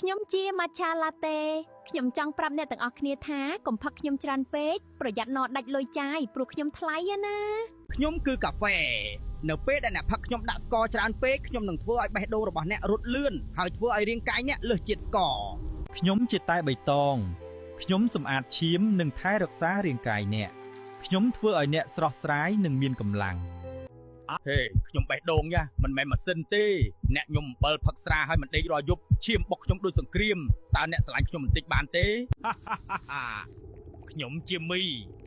ខ្ញុំជា Matcha Latte ខ្ញុំចង់ប្រាប់អ្នកទាំងអស់គ្នាថាកុំផឹកខ្ញុំច្រើនពេកប្រយ័ត្នណដាច់លុយចាយព្រោះខ្ញុំថ្លៃណា ខ្ញុំគឺកាហ្វេនៅពេលដែលអ្នកផឹកខ្ញុំដាក់ស្ករច្រើនពេកខ្ញុំនឹងធ្វើឲ្យបេះដូងរបស់អ្នករត់លឿនហើយធ្វើឲ្យរាងកាយអ្នកលើសជាតិស្ករ ខ្ញុំជាតែបៃតងខ្ញុំសម្អាតឈាមនិងថែរក្សារាងកាយអ្នកខ្ញុំធ្វើឲ្យអ្នកស្រស់ស្រាយនិងមានកម្លាំង ហេខ្ញុំបេះដូងយ៉ាមិនមែនម៉ាស៊ីនទេអ្នកខ្ញុំអំបិលផឹកស្រាហើយមិនដេករាល់យប់ឈាមបុកខ្ញុំដូចសង្គ្រាមតើអ្នកស្រឡាញ់ខ្ញុំបន្តិចបានទេ ខ្ញុំជាមី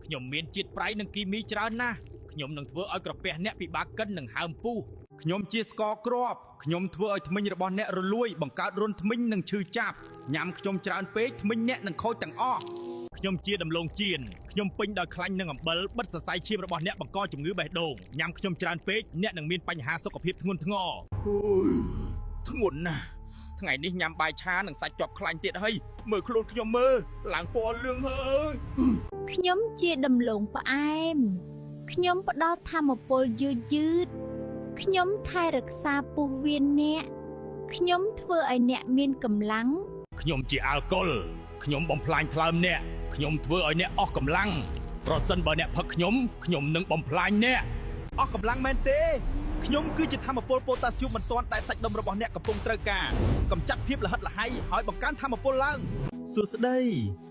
ខ្ញុំមានជាតិប្រៃនិងគីមីច្រើនណាស់ខ្ញុំនឹងធ្វើឲ្យក្រពះអ្នកពិបាកកិននិងហើមពុះខ្ញុំជាស្ករគ្រាប់ខ្ញុំធ្វើឲ្យធ្មេញរបស់អ្នករលួយបង្កើតរន្ធធ្មេញនិងឈឺចាប់ញ៉ាំខ្ញុំច្រើនពេកធ្មេញអ្នកនឹងខូចទាំងអស់ខ្ញុំជាដំឡូងចៀនខ្ញុំពេញដោយខ្លាញ់នឹងអំបិលបិទសរសៃឈាមរបស់អ្នកបង្កជំងឺបេះដូងញ៉ាំខ្ញុំច្រើនពេកអ្នកនឹងមានបញ្ហាសុខភាពធ្ងន់ធ្ងរធ្ងន់ណាស់ថ្ងៃនេះញ៉ាំបាយឆានិងសាច់ជាប់ខ្លាញ់ទៀតហើយមើលខ្លួនខ្ញុំមើលឡើងពណ៌លឿងហើយ ខ្ញុំជាដំឡូងផ្អែមខ្ញុំផ្ដល់ធម៌ពលយឺតខ្ញុំថែរក្សាពោះវៀនអ្នកខ្ញុំធ្វើឲ្យអ្នកមានកម្លាំង ខ្ញុំជាអាល់កុលខ្ញុំបំផ្លាញថ្លើមអ្នកខ្ញុំធ្វើឲ្យអ្នកអស់កម្លាំងប្រសិនបើអ្នកផឹកខ្ញុំនឹងបំផ្លាញអ្នកអស់កម្លាំងមែនទេខ្ញុំគឺជាធម្មពលប៉ូតាស្យូមបន្ទាន់ដែលសាច់ដុំរបស់អ្នកកំពុងត្រូវការកម្ចាត់ភាពល្ហិតល្ហៃហើយបង្កើនធម្មពលឡើង សួស្តី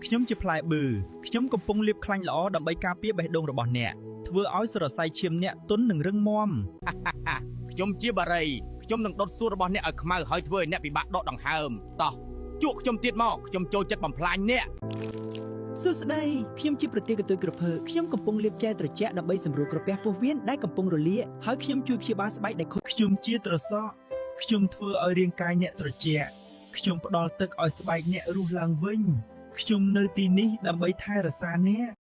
ខ្ញុំជាផ្លែបឺខ្ញុំកំពុងលាបខ្លាញ់ល្អដើម្បីការពារបេះដូងរបស់អ្នកធ្វើឲ្យសរសៃឈាមអ្នកទន់និងរឹងមាំ ខ្ញុំជាបារីខ្ញុំនឹងដុតសួររបស់អ្នកឲ្យខ្មៅហើយធ្វើឲ្យអ្នកពិបាកដកដង្ហើមតោះជក់ខ្ញុំទៀតមកខ្ញុំចូលចិត្តបំផ្លាញអ្នក សួស្តីខ្ញុំជាប្រទាកន្ទុយក្រពើខ្ញុំកំពុងលាបចែត្រជាក់ដើម្បីសម្រួលក្រពះពោះវៀនដែលកំពុងរលាកហើយខ្ញុំជួយព្យាបាលស្បែកដែលខូច ខ្ញុំជាត្រសក់ខ្ញុំធ្វើឲ្យរាងកាយអ្នកត្រជាក់ខ្ញុំផ្ដល់ទឹកឲ្យស្បែកអ្នករស់ឡើងវិញខ្ញុំនៅទីនេះដើម្បីថែរក្សាអ្នក